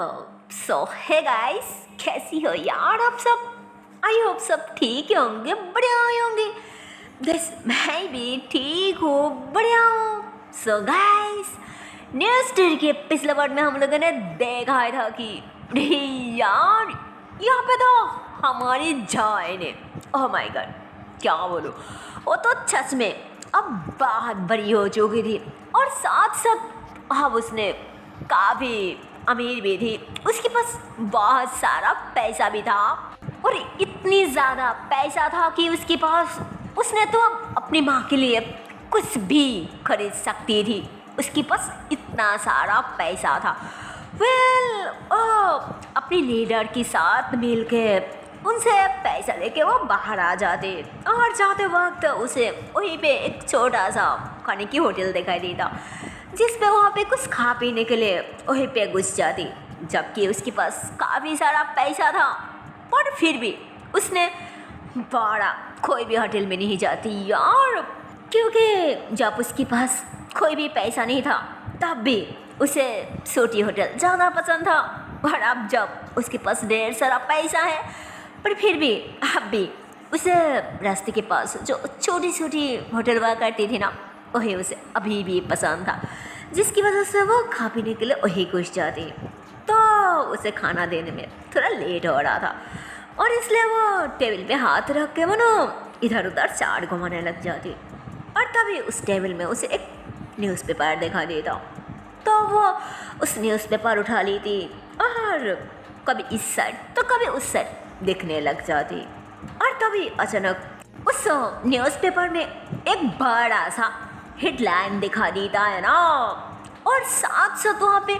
सो है गाइस, कैसी हो यार आप सब। आई होप सब ठीक होंगे, बढ़िया होंगे। गाइस मैं भी ठीक हूँ, बढ़िया हूँ। सो गाइस, न्यूज़ स्टोरी के पिछले पार्ट में हम लोगों ने देखा था कि यार यहाँ पे तो हमारी जाए ने, ओह माय गॉड क्या बोलूँ, वो तो सच में अब बहुत बड़ी हो चुकी थी और साथ साथ अब उसने काफ़ी अमीर भी थी, उसके पास बहुत सारा पैसा भी था और इतनी ज़्यादा पैसा था कि उसके पास उसने तो अब अपनी माँ के लिए कुछ भी खरीद सकती थी। उसके पास इतना सारा पैसा था। अपनी लीडर के साथ मिलके उनसे पैसा लेके वो बाहर आ जाते और जाते वक्त उसे वहीं पे एक छोटा सा खाने की होटल दिखाई देता जिस पे वहाँ पे कुछ खा पीने के लिए वहीं पे घुस जाती, जबकि उसके पास काफ़ी सारा पैसा था पर फिर भी उसने बड़ा कोई भी होटल में नहीं जाती यार, क्योंकि जब उसके पास कोई भी पैसा नहीं था तब भी उसे छोटी होटल ज़्यादा पसंद था। और अब जब उसके पास ढेर सारा पैसा है पर फिर भी अब भी उसे रास्ते के पास जो छोटी छोटी होटल हुआ करती थी ना वही उसे अभी भी पसंद था, जिसकी वजह से वो खा पीने के लिए वही घुस जाती। तो उसे खाना देने में थोड़ा लेट हो रहा था और इसलिए वो टेबल पे हाथ रख के वो ना इधर उधर चाट घुमाने लग जाती और तभी उस टेबल में उसे एक न्यूज़पेपर दिखा देता। तो वो उस न्यूज़पेपर उठा लेती और कभी इस साइड तो कभी उस साइड देखने लग जाती और तभी अचानक उस न्यूज़पेपर में एक बड़ा सा हेडलाइन दिखा देता है ना और साथ साथ वहाँ पे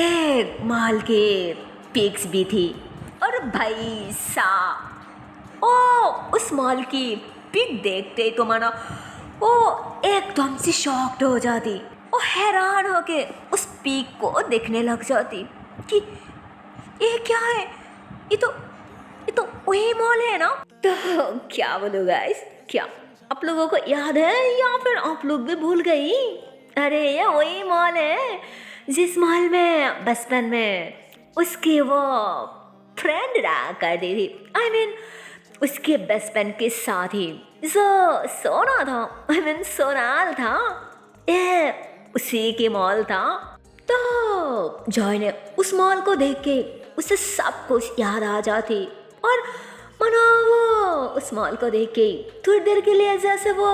एक माल के पिक्स भी थी और भाई साहब उस माल की पिक देखते ही तो माना वो एकदम से शॉक्ड हो जाती, वो हैरान होके उस पिक को देखने लग जाती कि ये क्या है, ये तो वही मॉल है ना। तो क्या बोलूँ गाइस, क्या आप लोगों को याद है या फिर आप लोग भी भूल गई? अरे ये वही मॉल है जिस मॉल में बचपन में उसकी वो फ्रेंड रहा करती थी, आई मीन उसके बचपन के साथ ही जो सोना था, आई मीन सोनाल था, ये उसी के मॉल था। तो जॉय ने उस मॉल को देख के उसे सब कुछ याद आ जाती और मना वो उस मॉल को देख के थोड़ी देर के लिए जैसे वो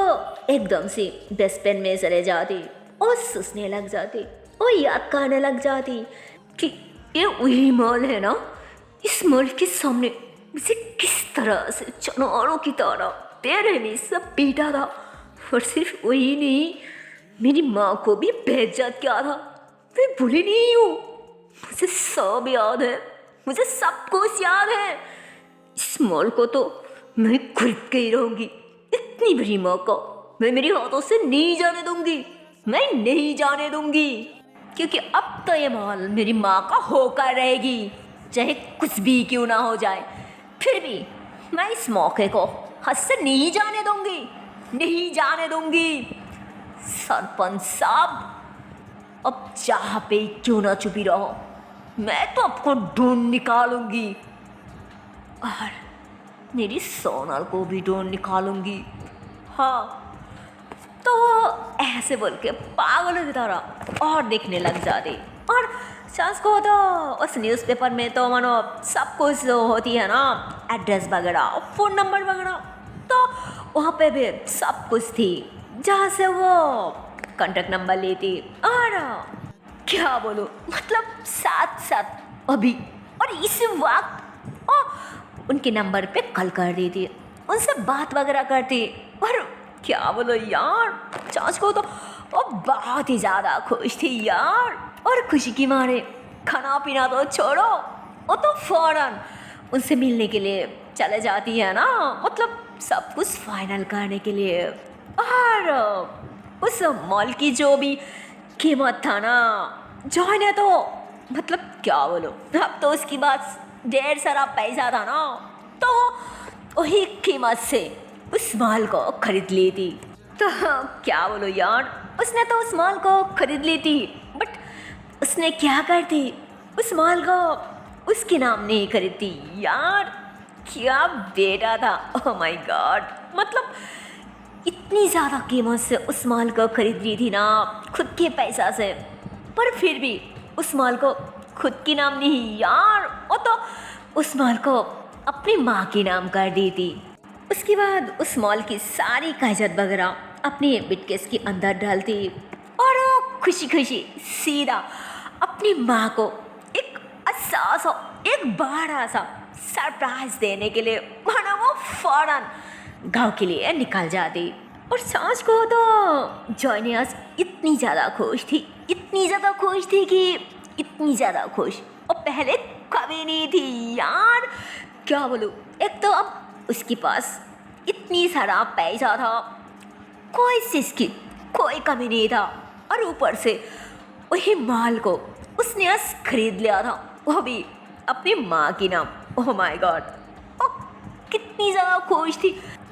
एकदम से बचपन में चले जाती और सोचने लग जाती और याद करने लग जाती कि ये वही मॉल है ना, इस मॉल के सामने मुझे किस तरह से जानवरों की तरह बेरहमी से पीटा था और सिर्फ वही नहीं, मेरी माँ को भी बेइज्जत किया था। मैं भूली नहीं हूँ, मुझे सब याद है, मुझे सब कुछ याद है। इस मॉल को तो मैं खरीद के ही रहूँगी, इतनी बड़ी माँ को मैं मेरे हाथों से नहीं जाने दूंगी, मैं नहीं जाने दूंगी, क्योंकि अब तो ये मॉल मेरी माँ का होकर रहेगी, चाहे कुछ भी क्यों ना हो जाए। फिर भी मैं इस मौके को हाथ से नहीं जाने दूंगी, नहीं जाने दूंगी। सरपंच साहब, अब जहाँ पे क्यों ना छुपी रहो, मैं तो आपको ढूंढ निकालूंगी और मेरी सोनल को भी ढूंढ निकालूंगी। हाँ, तो वो ऐसे बोल के पागलों की तरह और देखने लग जाती और सांस को तो उस न्यूज़पेपर में तो मानो सब कुछ होती है ना, एड्रेस वगैरह, फ़ोन नंबर वगैरह, तो वहाँ पे भी सब कुछ थी जहाँ से वो कॉन्टैक्ट नंबर लेती और क्या बोलूँ, मतलब साथ साथ अभी और इस वक्त उनके नंबर पे कॉल कर देती, उनसे बात वगैरह करती और क्या बोलो यार, चाच को तो वो बहुत ही ज़्यादा खुश थी यार और खुशी की मारे खाना पीना तो छोड़ो, वो तो फ़ौरन उनसे मिलने के लिए चले जाती है ना, मतलब सब कुछ फाइनल करने के लिए। और उस मॉल की जो भी कीमत था ना, जॉय ने तो मतलब क्या बोलो, अब तो उसकी पास ढेर सारा पैसा था ना, तो वही कीमत से उस माल को खरीद ली थी। तो क्या बोलो यार, उसने तो उस माल को खरीद ली थी, बट उसने क्या करती, उस माल को उसके नाम नहीं खरीदती। यार क्या बेटा था, ओह माय गॉड। मतलब इतनी ज़्यादा कीमत से उस माल को खरीद ली थी ना, खुद के पैसा से, पर फिर भी उस माल को खुद के नाम नहीं यार, वो तो उस माल को अपनी माँ के नाम कर दी थी। उसके बाद उस माल की सारी कागजात वगैरह अपनी ब्रीफकेस के अंदर डालती और वो खुशी खुशी सीधा अपनी माँ को एक अच्छा सा, एक बड़ा सा सरप्राइज देने के लिए मानो वो फौरन गांव के लिए निकल जाती। और सांस को तो जॉयनियस इतनी ज़्यादा खुश थी, इतनी ज़्यादा खुश थी कि इतनी ज़्यादा खुश और पहले कभी नहीं थी यार। क्या बोलूँ, एक तो अब उसके पास इतनी सारा पैसा था, कोई चीज़ की कोई कमी नहीं था, और ऊपर से वही माल को उसने आज खरीद लिया था, वो भी अपनी माँ के नाम। ओह माय गॉड, ओ कितनी ज़्यादा खुश थी।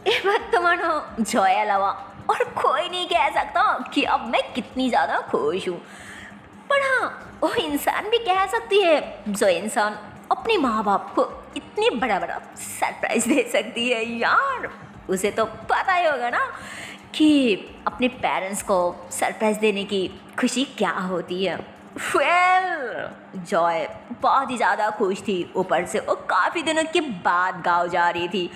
ये बात तो मानो जॉय अलावा और कोई नहीं कह सकता कि अब मैं कितनी ज़्यादा खुश हूँ। पर हाँ, वो इंसान भी कह सकती है जो इंसान अपने माँ बाप को इतनी बड़ा बड़ा सरप्राइज दे सकती है यार। उसे तो पता ही होगा ना कि अपने पेरेंट्स को सरप्राइज देने की खुशी क्या होती है। जॉय बहुत ही ज़्यादा खुश थी, ऊपर से वो काफ़ी दिनों के बाद गाँव जा रही थी।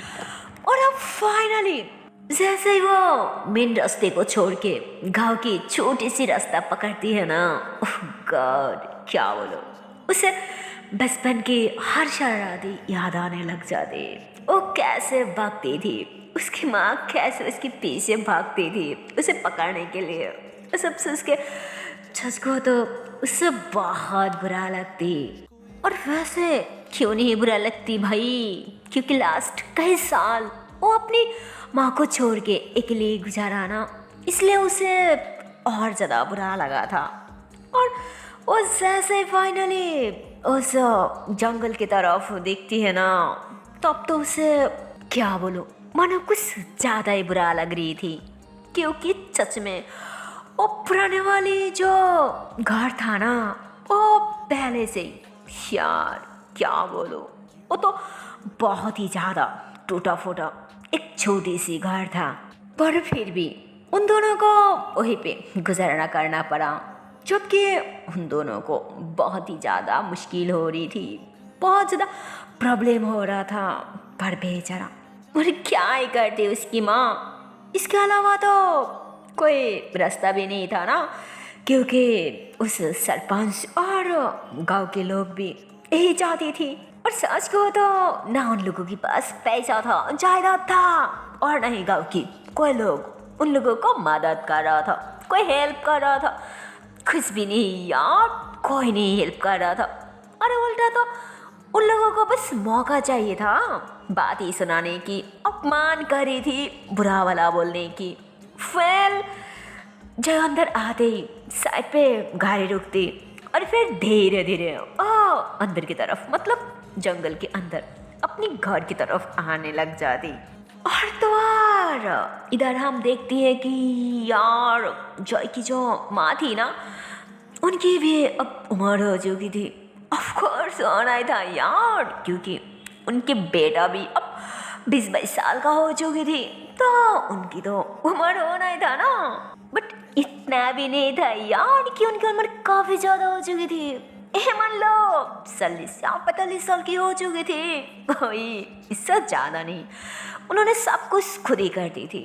और अब फाइनली जैसे ही वो मेन रास्ते को छोड़ के गांव की छोटी सी रास्ता पकड़ती है ना, ओह गॉड क्या बोलो, उसे बचपन की हर शरारती याद आने लग जाती। वो कैसे भागती थी, उसकी माँ कैसे उसके पीछे भागती थी उसे पकड़ने के लिए। सबसे उसके सच को तो उससे बहुत बुरा लगती। और वैसे क्यों नहीं बुरा लगती भाई, क्योंकि लास्ट कई साल वो अपनी माँ को छोड़ के अकेले गुजारा ना, इसलिए उसे और ज़्यादा बुरा लगा था। और वो जैसे फाइनली उस जंगल की तरफ देखती है ना, तब तो उसे क्या बोलूं, मानो कुछ ज़्यादा ही बुरा लग रही थी। क्योंकि सच में वो पुराने वाली जो घर था ना, वो पहले से ही यार क्या बोलो, वो तो बहुत ही ज़्यादा टूटा फूटा एक छोटी सी घर था। पर फिर भी उन दोनों को वहीं पे गुजारा करना पड़ा, जबकि उन दोनों को बहुत ही ज़्यादा मुश्किल हो रही थी, बहुत ज़्यादा प्रॉब्लम हो रहा था। पर बेचारा, और क्या ही करती उसकी माँ, इसके अलावा तो कोई रास्ता भी नहीं था ना, क्योंकि उस सरपंच और गांव के लोग भी यही चाहती थी। और सच को तो ना उन लोगों के पास पैसा था, जायदाद था, और नहीं गांव की कोई लोग उन लोगों को मदद कर रहा था, कोई हेल्प कर रहा था, कुछ भी नहीं यार, कोई नहीं हेल्प कर रहा था। अरे उल्टा तो उन लोगों को बस मौका चाहिए था बात ही सुनाने की, अपमान करी थी, बुरा भला बोलने की। जब अंदर आते ही साइड पे गाड़ी रुकती और फिर धीरे धीरे अंदर की तरफ, मतलब जंगल के अंदर अपनी घर की तरफ आने लग जाती। और तो और इधर हम देखती है कि यार जॉय की जो माँ थी ना, उनकी भी अब उम्र हो चुकी थी। ऑफ कोर्स होना ही था यार, क्योंकि उनके बेटा भी अब 20-22 साल का हो चुकी थी, तो उनकी तो उम्र होना ही था ना। बट इतना भी नहीं था यार कि उनकी उम्र काफ़ी ज़्यादा हो चुकी थी। मान लो 40 या 45 साल की हो चुकी थी, कोई इससे ज़्यादा नहीं। उन्होंने सब कुछ खुद ही कर दी थी,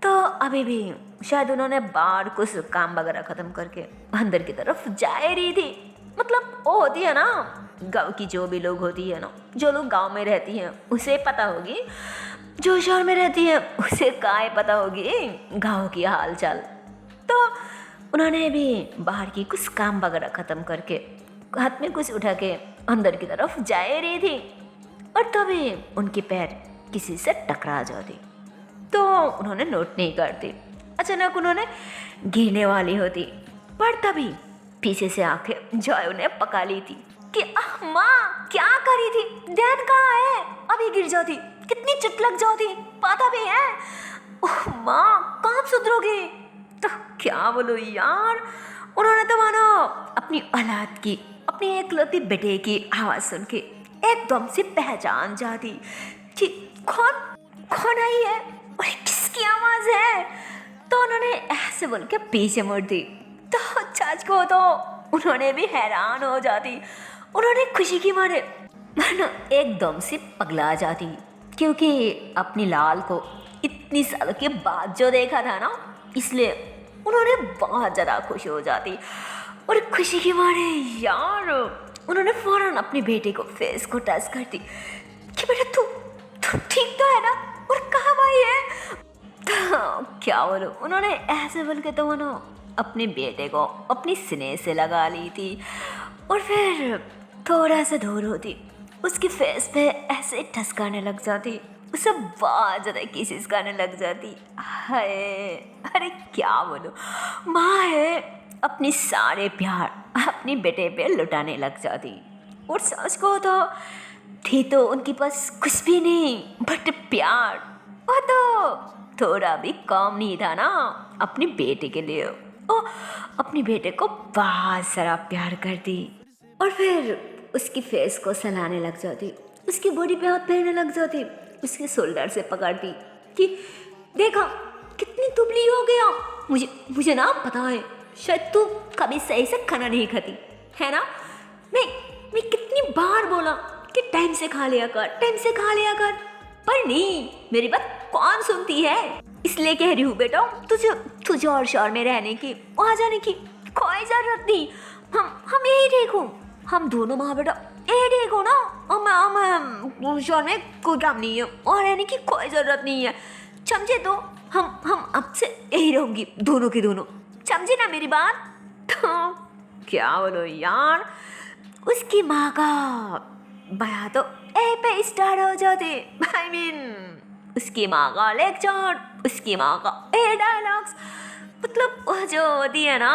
तो अभी भी शायद उन्होंने बाहर कुछ काम वगैरह ख़त्म करके अंदर की तरफ जा रही थी। मतलब वो होती है ना गांव की, जो भी लोग होती है ना, जो लोग गांव में रहती हैं उसे पता होगी, जो शहर में रहती है उसे काय पता होगी गांव की हाल चाल। तो उन्होंने भी बाहर की कुछ काम वगैरह ख़त्म करके हाथ में कुछ उठा के अंदर की तरफ जा रही थी, और तभी उनके पैर किसी से टकरा जाते, तो उन्होंने नोट नहीं करती। अचानक उन्होंने गिरने वाली होती, पर तभी पीछे से आके जॉय उन्हें पका ली थी कि माँ क्या करी थी, ध्यान कहाँ है, अभी गिर जाती, कितनी चोट लग जाती, पता भी है। ओह माँ कहाँ सुधरोगी। तो क्या बोलो यार, उन्होंने तो मानो अपनी औलाद की, अपने एकलौते बेटे की आवाज़ सुन के एकदम से पहचान जाती कि कौन कौन आई है और किसकी आवाज़ है। तो उन्होंने ऐसे बोल के पीछे मुड़ दी। तो चाच को तो उन्होंने भी हैरान हो जाती। उन्होंने खुशी की मारे मानो एकदम से पगला जाती, क्योंकि अपनी लाल को इतनी सालों के बाद जो देखा था ना, इसलिए उन्होंने बहुत ज़्यादा खुश हो जाती। और खुशी के मारे यार उन्होंने फ़ौरन अपने बेटे को फेस को टच कर दी कि बेटा तू तू ठीक तो है ना, और कहाँ भाई है। तो क्या बोलो, उन्होंने ऐसे बोल के तो मानो अपने बेटे को अपनी सीने से लगा ली थी और फिर थोड़ा सा दूर होती उसके फेस पे ऐसे ठसकाने लग जाती, उसे बहुत ज़्यादा किसेस करने लग जाती। हाय अरे क्या बोलो, माँ है अपनी सारे प्यार अपने बेटे पे लुटाने लग जाती। और सच को तो थी तो उनके पास कुछ भी नहीं बट प्यार, वो तो थोड़ा भी कम नहीं था ना अपने बेटे के लिए। ओ अपने बेटे को बहुत सारा प्यार करती और फिर उसकी फेस को सहलाने लग जाती, उसकी बॉडी पे हाथ फेरने लग जाती, उसके शोल्डर से पकड़ती कि देखा कितनी दुबली हो गया, मुझे ना पता है शायद तू कभी सही से खाना नहीं खाती है ना। मैं कितनी बार बोला कि टाइम से खा लिया कर, टाइम से खा लिया कर, पर नहीं, मेरी बात कौन सुनती है। इसलिए कह रही हूँ बेटा, तुझे और शहर में रहने की, वहाँ जाने की कोई जरूरत नहीं। हम यही देखो, हम दोनों माँ बेटा यही देखो ना, हम शहर में कोई काम नहीं है, वहाँ रहने की कोई ज़रूरत नहीं है, समझे। तो हम अब से यही रहूँगी दोनों की दोनों, समझे ना मेरी बात। तो क्या बोलो यार, उसकी माँ का बया तो ए पे स्टार्ट हो जाते। आई मीन उसकी माँ का लेक्चर, उसकी माँ का ए डायलॉग्स, मतलब वो जो होती है ना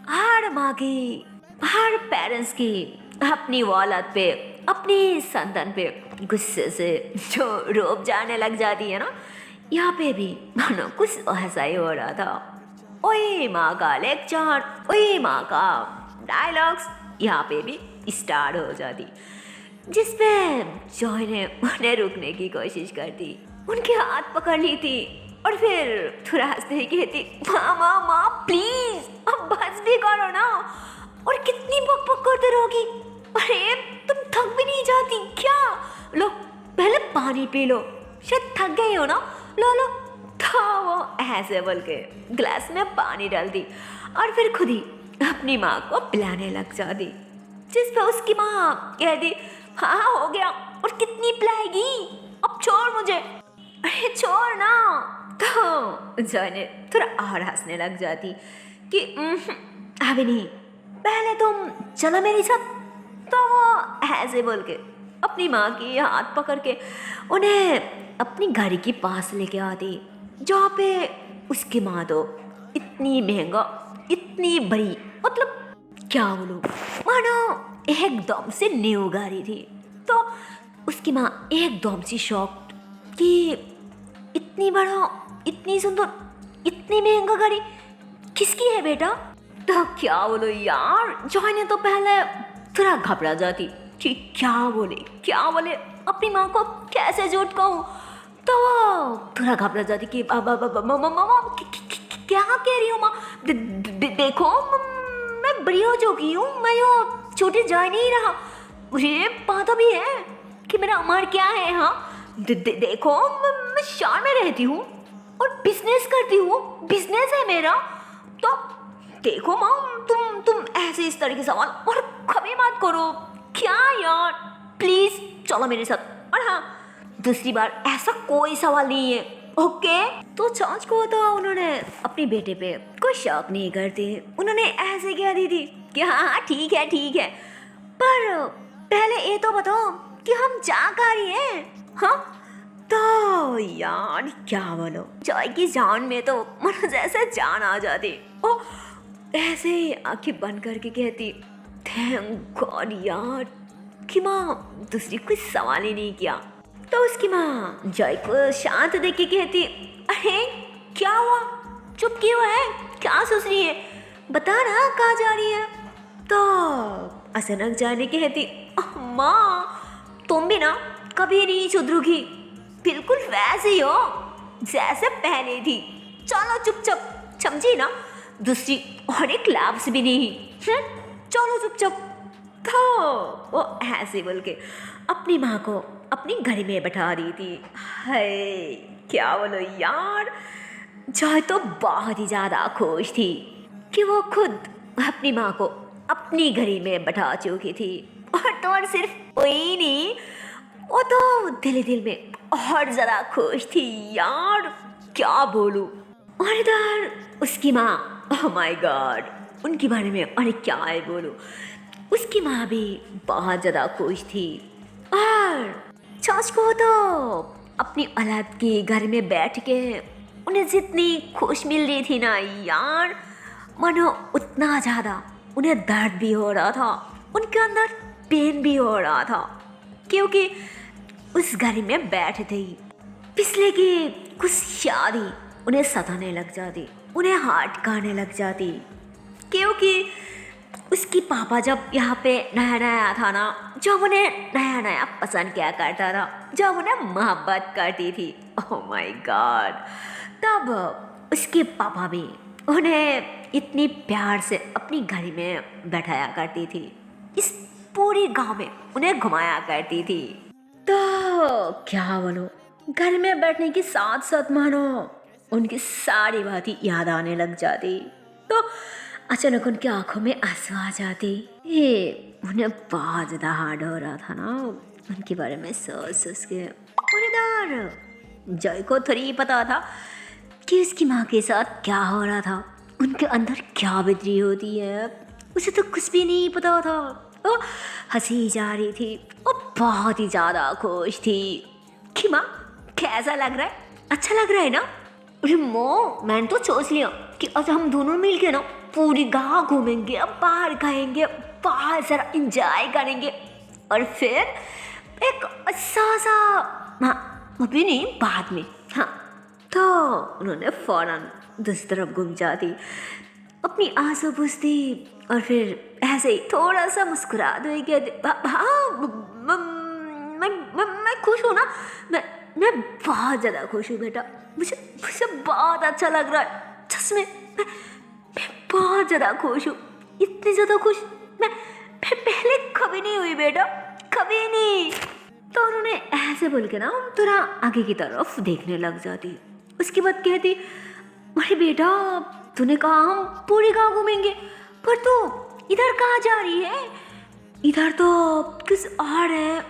हर माँ की, हर पेरेंट्स की अपनी औलाद पे, अपनी संतान पे गुस्से से जो रोब जाने लग जाती है ना, यहाँ पे भी मानो कुछ ऐसा ही हो रहा था। ओए माँ का लेक्चर, ओए माँ का डायलॉग्स यहाँ पे भी स्टार्ट हो जाती, जिसपे जॉय ने उन्हें रुकने की कोशिश करती, उनके हाथ पकड़ ली थी और फिर थोड़ा हंसते ही कहती, माँ प्लीज अब बस भी करो ना, और कितनी बक करते रहोगी, अरे तुम थक भी नहीं जाती क्या, लो पहले पानी पी लो, शायद थक गई हो ना, लो। तो वो ऐसे बोल के ग्लास में पानी डाल दी और फिर खुद ही अपनी माँ को पिलाने लग जाती, जिस पर उसकी माँ कह दी, हाँ हो गया, और कितनी पिलाएगी, अब छोड़ मुझे, अरे छोड़ ना। तो जॉय ने थोड़ा और हंसने लग जाती कि अभी नहीं, पहले तुम चलो मेरे साथ। तो वो ऐसे बोल के अपनी माँ की हाथ पकड़ के उन्हें अपनी घर के पास लेके आती, जहाँ पे उसकी माँ तो इतनी महंगा, इतनी बड़ी, मतलब क्या बोलूँ, मानो एकदम से न्यू गाड़ी थी। तो उसकी माँ एकदम से शॉक्ड कि इतनी बड़ा, इतनी सुंदर, इतनी महंगा गाड़ी किसकी है बेटा। तो क्या बोलो यार, जॉय ने तो पहले थोड़ा घबरा जाती कि क्या बोले अपनी माँ को कैसे झूठ कहूँ। तो वो थोड़ा घबरा जाती कि मामा क्या कह रही हूँ माँ, देखो मैं बड़ी हो चुकी हूँ, मैं यो छोटे जा नहीं रहा, मुझे पता भी है कि मेरा उम्र क्या है। हाँ देखो मैं शहर में रहती हूँ और बिजनेस करती हूँ, बिजनेस है मेरा। तो देखो माँ, तुम ऐसे इस तरह के सवाल और कभी मत करो, क्या यार, प्लीज चलो मेरे साथ। और हाँ, दूसरी बार ऐसा कोई सवाल नहीं है, ओके। तो चाच को तो उन्होंने अपने बेटे पे कोई शक नहीं करते, उन्होंने ऐसे कह दी थी कि हाँ ठीक है, पर पहले ये तो बताओ कि हम जा कहाँ रही हैं। हाँ तो यार क्या बोलो, जॉय की जान में तो मन जैसे जान आ जाती, ओ ऐसे ही आंखें बंद करके कहती, थैंक गॉड यार कि माँ दूसरी कोई सवाल ही नहीं किया। तो उसकी माँ जॉय को शांत देख के कहती, अरे क्या हुआ, चुप क्यों है, क्या सोच रही है, बता ना कहाँ जा रही है। तो अचानक जाने कहती, माँ तुम भी ना कभी नहीं सुधरोगी, बिल्कुल वैसे ही हो जैसे पहले थी, चलो चुपचाप, समझी ना, दूसरी और एक लफ्ज़ भी नहीं, चलो चुपचाप। तो वो ऐसे बोल के अपनी माँ को अपनी गाड़ी में बैठा दी थी। हाय क्या बोलो यार, जॉय तो बहुत ही ज़्यादा खुश थी कि वो खुद अपनी माँ को अपनी घड़ी में बैठा चुकी थी। और सिर्फ वही नहीं, वो तो दिल ही दिल में और ज़्यादा खुश थी यार, क्या बोलूँ। और इधर उसकी माँ, ओह माय गॉड, उनके बारे में अरे क्या है बोलूँ, उसकी माँ भी बहुत ज़्यादा खुश थी। और चाच को तो अपनी औलाद के घर में बैठ के उन्हें जितनी खुश मिल रही थी ना यार, मानो उतना ज़्यादा उन्हें दर्द भी हो रहा था, उनके अंदर पेन भी हो रहा था, क्योंकि उस घर में बैठते ही पिछले की कुछ याद ही उन्हें सताने लग जाती, उन्हें हार्ट खाने लग जाती, क्योंकि उसकी पापा जब यहाँ पे नया नया आया था ना, जब उन्हें नया नया पसंद किया करता था, जब उन्हें मोहब्बत करती थी, ओह माय गॉड, तब उसके पापा भी उन्हें इतनी प्यार से अपनी घड़ी में बैठाया करती थी, इस पूरी गांव में उन्हें घुमाया करती थी। तो क्या बोलो, घर में बैठने के साथ साथ मानो उनकी सारी बातें याद आने लग जाती। तो अचानक उनकी आंखों में आंसू आ जाती। ये उन्हें बहुत ज़्यादा हार्ड हो रहा था ना उनके बारे में सोच सोच के। और इधर जय को थोड़ी पता था कि उसकी माँ के साथ क्या हो रहा था, उनके अंदर क्या बिजली होती है, उसे तो कुछ भी नहीं पता था। वो हंसी जा रही थी, वो बहुत ही ज़्यादा खुश थी कि माँ कैसा लग रहा है, अच्छा लग रहा है ना। अरे माँ मैंने तो सोच लिया कि आज हम दोनों मिल के ना पूरी गाँव घूमेंगे, बाहर खाएंगे, बाहर जरा इंजॉय करेंगे, और फिर एक अच्छा सा, हाँ अभी नहीं बाद में, हाँ। तो उन्होंने फौरन दूसरी तरफ घूम जाती, अपनी आंसू पूछती, और फिर ऐसे ही थोड़ा सा मुस्कुरा दे कहती, हाँ मैं खुश हूँ ना, मैं बहुत ज़्यादा खुश हूँ बेटा, मुझे मुझे बहुत अच्छा लग रहा है, सच में मैं बहुत ज़्यादा खुश हूँ, इतनी ज़्यादा खुश मैं पहले कभी नहीं हुई बेटा, कभी नहीं। तो उन्होंने ऐसे बोल के ना थोड़ा आगे की तरफ देखने लग जाती। उसके बाद कहती, अरे बेटा तूने कहा हम पूरी गाँव घूमेंगे, पर तू इधर कहाँ जा रही है, इधर तो किस और है,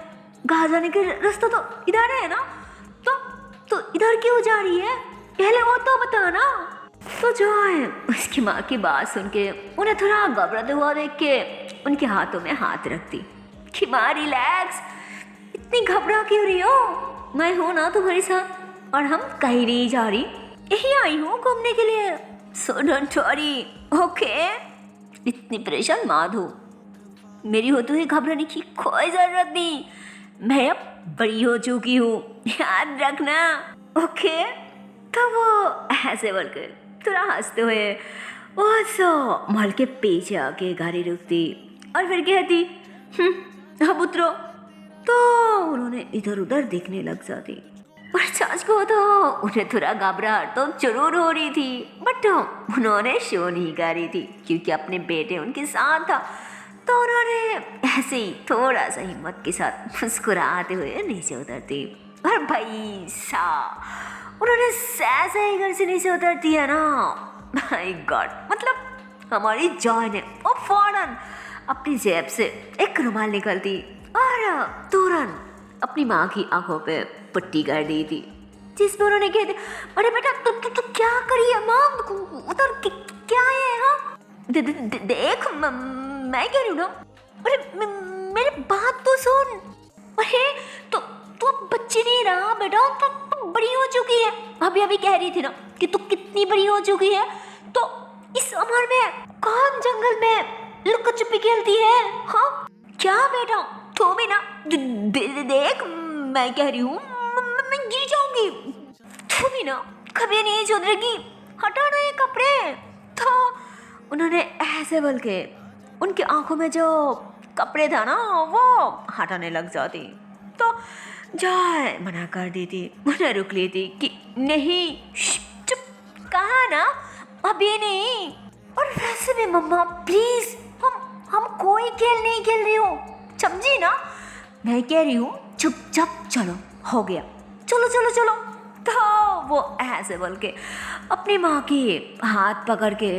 गाँव जाने के रास्ता तो इधर है ना, तो इधर क्यों जा रही है, पहले वो तो बता ना। तो जो है उसकी माँ की बात सुन के उन्हें थोड़ा घबराते हुआ देख के उनके हाथों में हाथ रखती कि माँ रिलैक्स, इतनी घबरा क्यों रही हो, मैं हूँ ना तुम्हारे साथ, और हम कहीं नहीं जा रही, यही आई हूँ घूमने के लिए, सो डोंट वरी, ओके। इतनी परेशान मत हो, मेरी होते हुए घबराने की कोई ज़रूरत नहीं, मैं अब बड़ी हो चुकी हूँ, याद रखना, ओके। तो वो ऐसे बोलकर थोड़ा हंसते हुए वो सो मॉल के पीछे आके गाड़ी रुकती और फिर कहती, अब उतरो। तो उन्होंने इधर उधर देखने लग जाती, और चाच को तो उन्हें थोड़ा घबराहट तो जरूर हो रही थी, बट उन्होंने शो नहीं करी थी क्योंकि अपने बेटे उनके साथ था। तो उन्होंने ऐसे ही थोड़ा सा हिम्मत के साथ मुस्कुराते हुए नीचे उतरती, और भाई साहब उन्होंने ऐसे ही घर से नीचे उतरती है ना, माय गॉड, मतलब हमारी जॉय ने वो फौरन अपनी जेब से एक रुमाल निकलती और तुरंत अपनी माँ की आंखों पे पट्टी कर दी थी, जिसमें उन्होंने कहते, अरे बेटा तू क्या करी है माँ, उधर क्या है, हाँ देख मैं कह रही हूँ ना, अरे मेरी बात तो सुन, अरे तो तू अब बच्ची नहीं रहा बेटा, तो बड़ी हो चुकी है, अभी कह रही थी ना कि तू कितनी बड़ी हो चुकी है, तो इस उम्र में कौन जंगल में लुका छुपी खेलती है, हाँ क्या बेटा, तो भी ना देख मैं कह रही हूँ मैं गिर जाऊंगी, तू भी ना कभी नहीं सुधरेगी, हटा ना ये कपड़े। तो उन्होंने ऐसे बोल के उनकी आंखों में जो कपड़े था ना वो हटाने लग जाती। तो जॉय मना कर देती, उन्हें रुक लेती कि नहीं चुप, कहा ना अभी नहीं। और वैसे भी मम्मा प्लीज हम कोई खेल नहीं खेल रही हो, समझी ना, मैं कह रही हूँ चुपचाप चलो, हो गया, चलो चलो चलो। तो वो ऐसे बोल के अपनी माँ की हाथ पकड़ के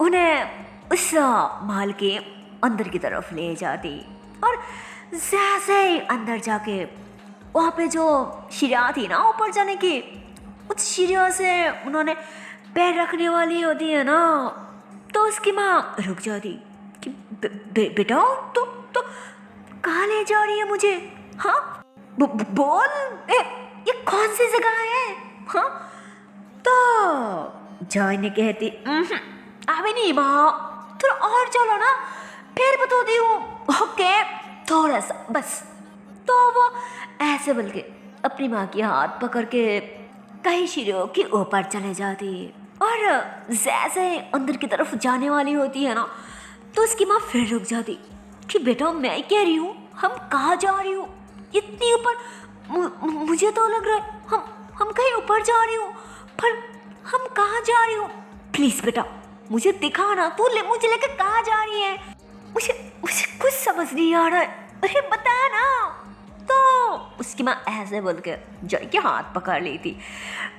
उन्हें उस महल के अंदर की तरफ ले जाती। और जैसे ही अंदर जाके वहाँ पे जो सीढ़ियाँ थी ना ऊपर जाने की, उस सीढ़ियों से उन्होंने पैर रखने वाली होती है ना, तो उसकी माँ रुक जाती कि बेटा तो कहाँ ले जा रही है मुझे, हाँ बोल, ये कौन सी जगह है, हाँ। तो जॉय ने कहती अभी नहीं माँ, थोड़ा और चलो ना, फिर बताती हूँ, ओके थोड़ा सा बस। तो वो ऐसे बोल के अपनी माँ की हाथ पकड़ के कई सीढ़ियों के ऊपर चले जाती। और जैसे अंदर की तरफ जाने वाली होती है ना, तो उसकी माँ फिर रुक जाती कि बेटा मैं कह रही हूँ हम कहाँ जा रही हूँ, इतनी ऊपर, मुझे तो लग रहा है हम कहीं ऊपर जा रही हूँ, पर हम कहाँ जा रही हूँ, प्लीज बेटा मुझे दिखा ना, तू मुझे लेकर कहाँ जा रही है, मुझे कुछ समझ नहीं आ रहा है, अरे बता ना। तो उसकी माँ ऐसे बोल के जॉय के हाथ पकड़ ली थी।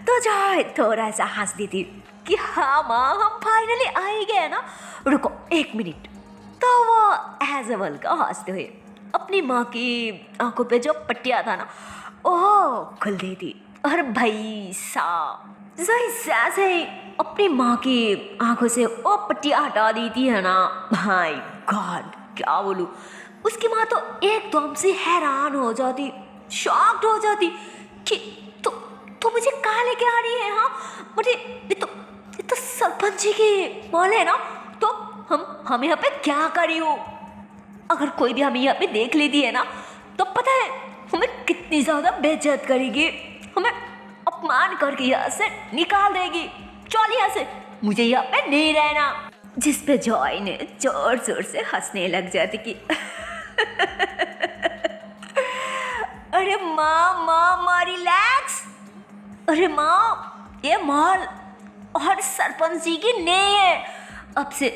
तो जॉय थोड़ा सा हंस दी थी कि हाँ माँ हम फाइनली आ ही गए ना, रुको 1 मिनट। तो वो ऐसे बोल कर हंसते हुए अपनी माँ की आंखों पे जो पट्टियाँ था ना ओह खुल दी थी। और भाई साहब जैसे ही अपनी माँ की आंखों से वो पट्टियाँ हटा दी थी है ना, भाई गॉड क्या बोलूँ, उसकी माँ तो एकदम से हैरान हो जाती, शॉक्ड हो जाती कि तो मुझे कहाँ लेके आ रही है, हाँ मुझे ये तो सरपंच जी की मॉल है ना, तो हम यहाँ पे क्या कर रही हो, अगर कोई भी हमें यहाँ पे देख लेती है ना तो पता है हमें कितनी ज़्यादा बेइज्जत करेगी, हमें अपमान करके यहाँ से निकाल देगी, चल यहाँ से, मुझे यहाँ पे नहीं रहना। जिस पे जॉय ने जोर जोर से हंसने लग जाती कि अरे माँ रिलैक्स, अरे माँ ये मॉल और सरपंच जी की नहीं है, अब से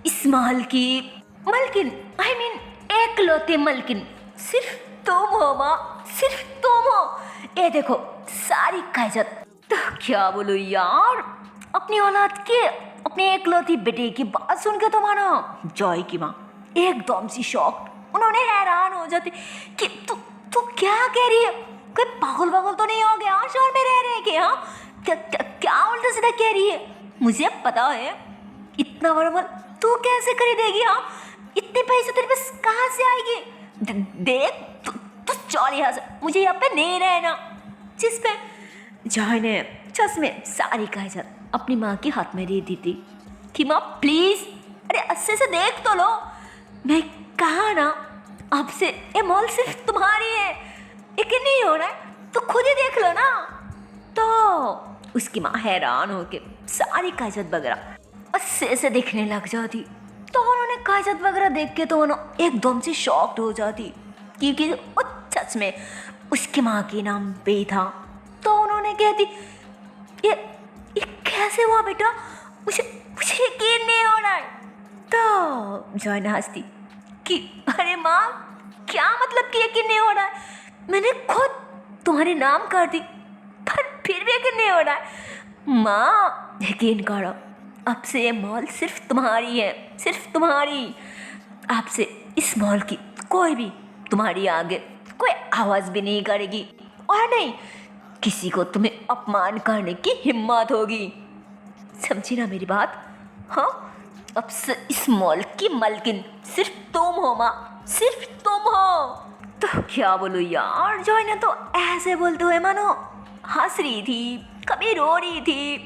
इस महल की मलकिन I mean एकलौते मलकिन सिर्फ तुम हो माँ, सिर्फ तुम हो, ये देखो सारी कायजत। तो क्या बोलूं यार, अपनी औलाद के अपने एकलौती बेटे की बात सुन के तो मानो जॉय की माँ एकदम सी शॉक्ड, उन्होंने हैरान हो जाती कि तू क्या कह रही है, कोई पागल तो नहीं हो गया शहर में रह रहे के, हाँ क्या उल्टा सीधा कह रही है, मुझे पता है इतना बड़ा मॉल तू कैसे खरीदेगी, हाँ इतने पैसे तेरे पास कहाँ से आएगी, देख तू चल यहाँ से, मुझे यहाँ पे नहीं रहना। जिस पे जॉय ने सच में सारी कायजत अपनी माँ के हाथ में दे दी थी कि माँ प्लीज, अरे अच्छे से देख तो लो, मैं कहा ना आपसे ये मॉल सिर्फ तुम्हारी है, यकीन नहीं हो रहा है तो खुद ही देख लो ना। तो उसकी माँ हैरान होके सारी कायजत वगैरह अच्छे से देखने लग जाती। तो उन्होंने कायजत वगैरह देख के तो उन्होंने एकदम से शॉक्ड हो जाती क्योंकि वो सच में उसकी माँ के नाम पे था। तो उन्होंने कहती ये कैसे हुआ बेटा, मुझे यकीन नहीं हो रहा है। तो जॉय हंसती कि अरे माँ क्या मतलब कि यकीन नहीं हो रहा है, मैंने खुद तुम्हारे नाम कर दी पर फिर भी यकीन नहीं हो रहा है। माँ यकीन करो, अब से ये मॉल सिर्फ तुम्हारी है, सिर्फ तुम्हारी, आपसे इस मॉल की कोई भी तुम्हारी आगे कोई आवाज़ भी नहीं करेगी और नहीं किसी को तुम्हें अपमान करने की हिम्मत होगी, समझी ना मेरी बात, हाँ अब से इस मॉल की मालकिन सिर्फ तुम हो माँ, सिर्फ तुम हो। तो क्या बोलूँ यार, जॉय ने तो ऐसे बोलते हुए मानो हंस रही थी, कभी रो रही थी,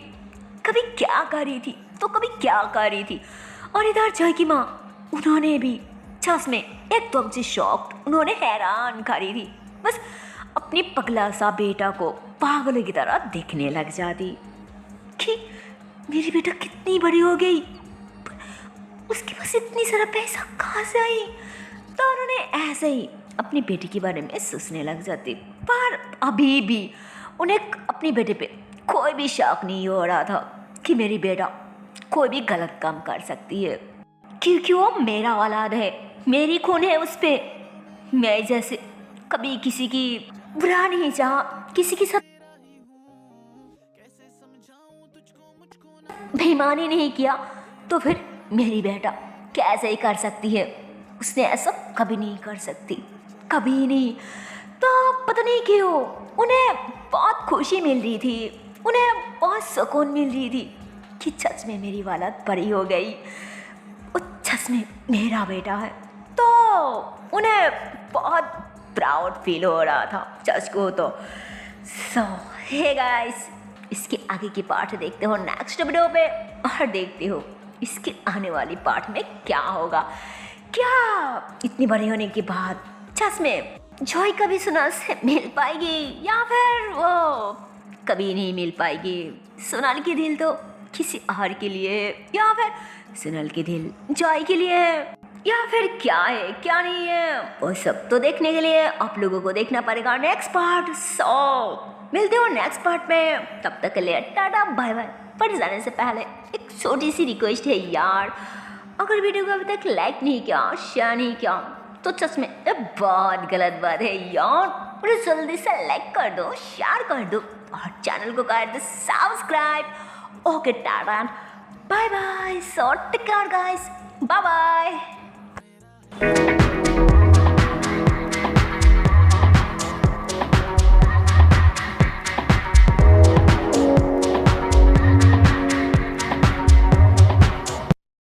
कभी क्या कर रही थी तो कभी क्या कर रही थी। और इधर जॉय की माँ उन्होंने भी सच में एकदम से शॉक्ड, उन्होंने हैरान करी थी, बस अपनी पगला सा बेटा को पागल की तरह देखने लग जाती कि मेरी बेटा कितनी बड़ी हो गई, उसके पास इतनी सारा पैसा कहाँ से आई, तो उन्होंने ऐसे ही अपनी बेटी के बारे में सोचने लग जाती। पर अभी भी उन्हें अपनी बेटे पे कोई भी शक नहीं हो रहा था कि मेरी बेटा कोई भी गलत काम कर सकती है, क्योंकि वो मेरा औलाद है, मेरी खून है उस पे। मैं जैसे कभी किसी की बुरा नहीं चाहा, किसी के साथ बेईमानी नहीं किया, तो फिर मेरी बेटा कैसे ही कर सकती है? उसने ऐसा कभी नहीं कर सकती, कभी नहीं। तो पता नहीं क्यों उन्हें बहुत खुशी मिल रही थी, उन्हें बहुत सुकून मिल रही थी कि सच में मेरी औलाद बड़ी हो गई, वो सच में मेरा बेटा है। तो उन्हें बहुत प्राउड फील हो रहा था सच को तो। सो हे गाइस, इसके आगे की पार्ट देखते हो नेक्स्ट वीडियो पे, और देखते हो इसके आने वाली पार्ट में क्या होगा। क्या इतनी बड़ी होने के बाद सच में जॉय कभी सोनाल से मिल पाएगी, या फिर वो कभी नहीं मिल पाएगी? सोनाल की दिल तो किसी और के लिए है, या फिर सोनाल की दिल जॉय के लिए है, या फिर क्या है क्या नहीं है, वो सब तो देखने के लिए आप लोगों को देखना पड़ेगा नेक्स्ट पार्ट। सो मिलते हो नेक्स्ट पार्ट में, तब तक के लिए टाटा बाय बाय। पर जाने से पहले एक छोटी सी रिक्वेस्ट है यार, अगर वीडियो को अभी तक लाइक नहीं किया, शेयर नहीं किया, तो सच में ये बहुत गलत बात है यार। मुझे जल्दी से लाइक कर दो, शेयर कर दो, और चैनल को कर दो subscribe. Okay tata bye bye, so take care guys, bye bye.